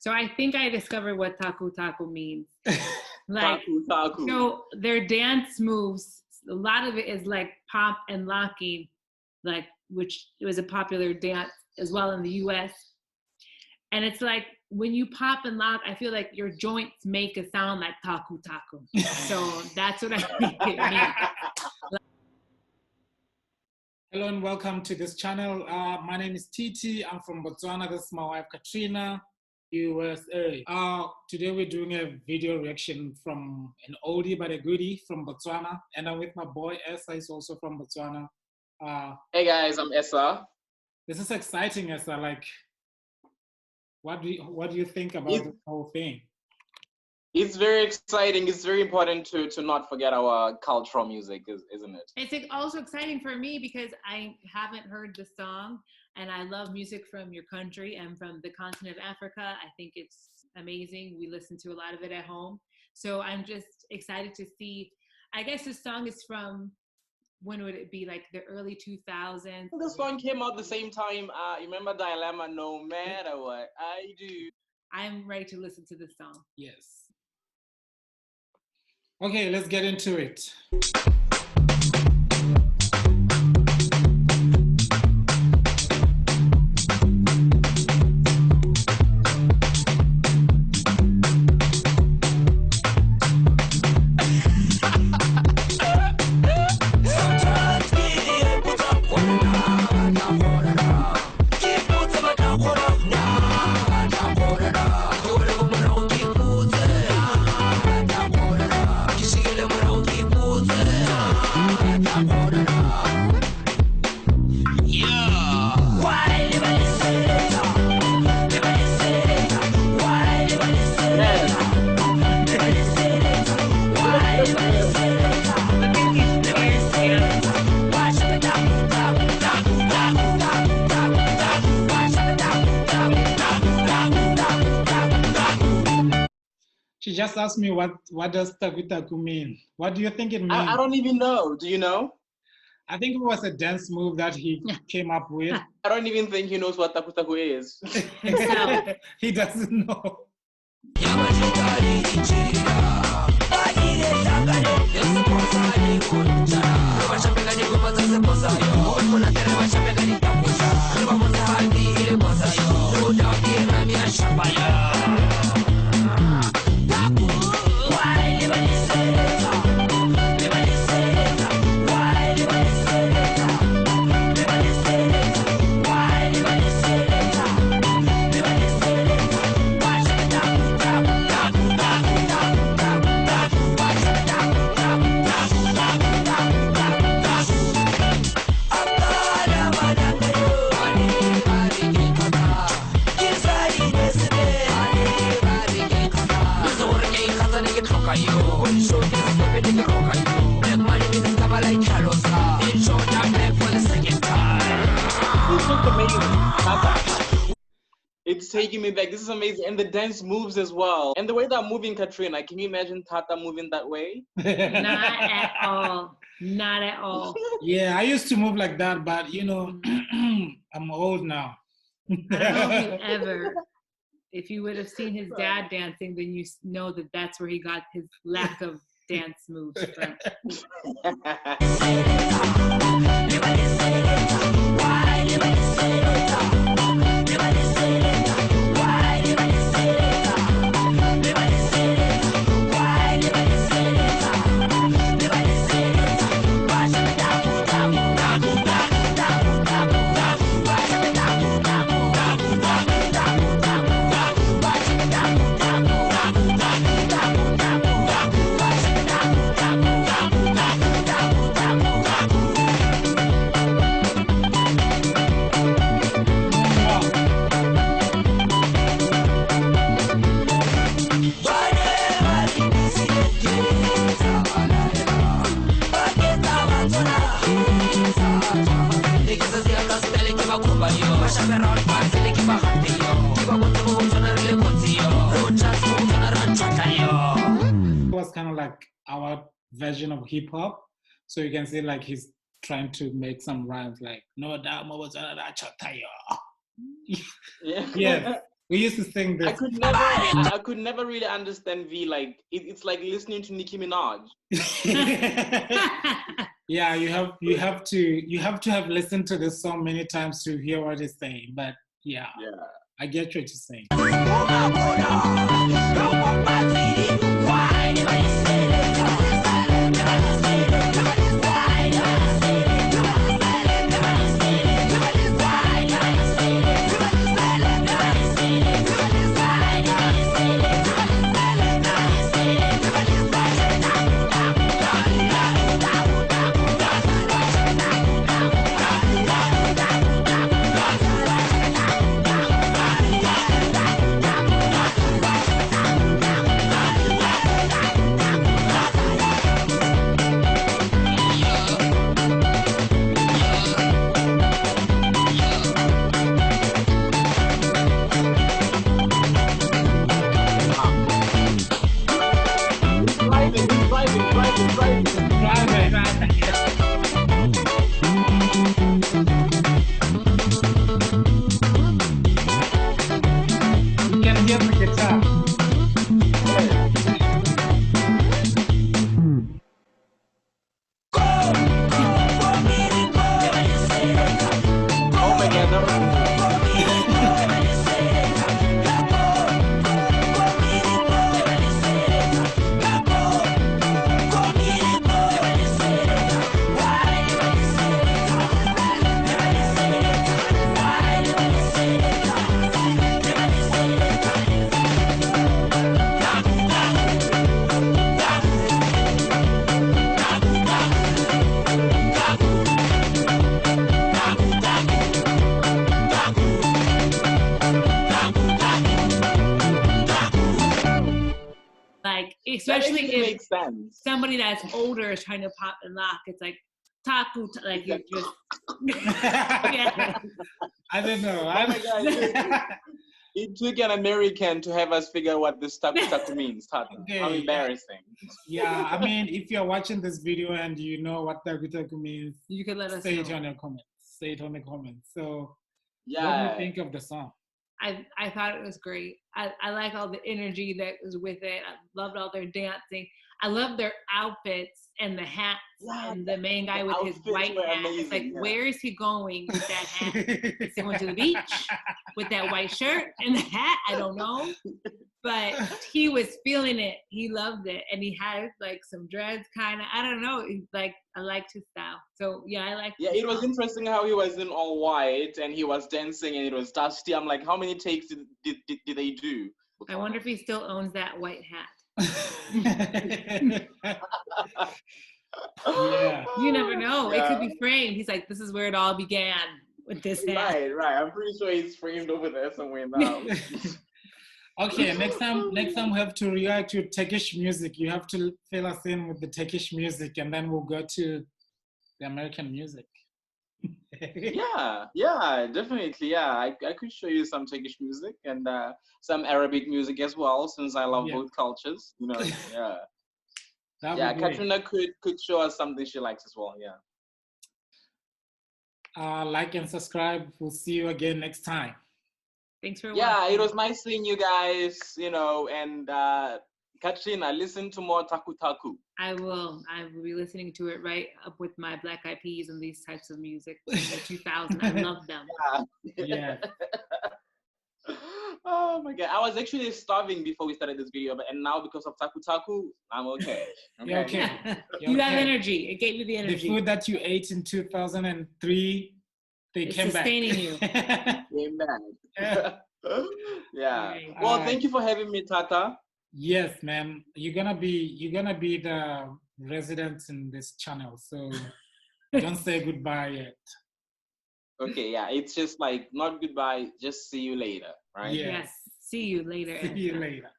So I think I discovered what Taku Taku means. Like, Taku Taku. so their dance moves, a lot of it is like pop and locking, like, which was a popular dance as well in the US. And it's like when you pop and lock, I feel like your joints make a sound like Taku Taku. So that's what I think it means. Hello and welcome to this channel. My name is Titi. I'm from Botswana. This is my wife Katrina, USA. Today we're doing a video reaction from an oldie but a goodie from Botswana, and I'm with my boy Essa. He's also from Botswana. Hey guys, I'm Essa. This is exciting, Essa. Like, what do you think about this whole thing? It's very exciting. It's very important to not forget our cultural music, isn't it? It's also exciting for me because I haven't heard the song, and I love music from your country and from the continent of Africa. I think it's amazing. We listen to a lot of it at home. So I'm just excited to see. I guess this song is from, when would it be, like the early 2000s? The song came out the same time. You remember Dilemma, No Matter What I Do. I'm ready to listen to this song. Yes. Okay, let's get into it. She just asked me what does Taku Taku mean? What do you think it means? I don't even know. Do you know? I think it was a dance move that he came up with. I don't even think he knows what Taku Taku is. He doesn't know. It's taking me back. This is amazing. And the dance moves as well. And the way they're moving, Katrina, can you imagine Tata moving that way? Not at all. Not at all. Yeah, I used to move like that, but you know, I'm old now. I don't know if you ever, if you would have seen his dad dancing, then you know that that's where he got his lack of dance moves from. It was kind of like our version of hip hop, so you can see like he's trying to make some rhymes like no doubt. Yeah. We used to sing this. I could never really understand V. Like it's like listening to Nicki Minaj. Yeah, you have to have listened to this song many times to hear what it's saying. But yeah, I get what you're saying. Like, especially if makes sense. Somebody that's older is trying to pop and lock, it's like Taku, like you just. Yeah. I don't know. Oh my God. It took an American to have us figure out what this Taku Taku means. Taku. Okay. How embarrassing. Yeah, I mean, if you're watching this video and you know what Taku Taku means, You can let us say know. it on your comments. Say it on the comments. So, Yeah. what do you think of the song? I thought it was great. I like all the energy that was with it. I loved all their dancing. I love their outfits and the hats and the main guy with his white hat. It's like, where is he going with that hat? Is he going to the beach with that white shirt and the hat? I don't know. But he was feeling it. He loved it. And he had like some dreads kind of. I don't know. Like, I liked his style. So yeah, I liked it was interesting how he was in all white and he was dancing and it was dusty. I'm like, how many takes did they do? I wonder if he still owns that white hat. Yeah. You never know. Yeah. It could be framed. He's like, this is where it all began with this hat. Right. I'm pretty sure he's framed over there somewhere now. Okay, next time we have to react to Turkish music. You have to fill us in with the Turkish music, and then we'll go to the American music. yeah, definitely. Yeah, I could show you some Turkish music and some Arabic music as well, since I love both cultures. You know, yeah. Katrina could show us something she likes as well. Yeah. Like and subscribe. We'll see you again next time. Thanks for watching. It was nice seeing you guys, you know, and Katrina, listen to more Taku Taku. I will be listening to it right up with my Black Eyed Peas and these types of music from the 2000s. I love them. Yeah. Oh my God. I was actually starving before we started this video, and now because of Taku Taku, I'm okay. You're okay. You have energy. It gave you the energy. The food that you ate in 2003, it's came sustaining you. Came back. Yeah. Well, thank you for having me, Tata. Yes, man. You're gonna be the resident in this channel, so don't say goodbye yet. Okay, yeah. It's just like not goodbye, just see you later, right? Yes. See you later. See you later.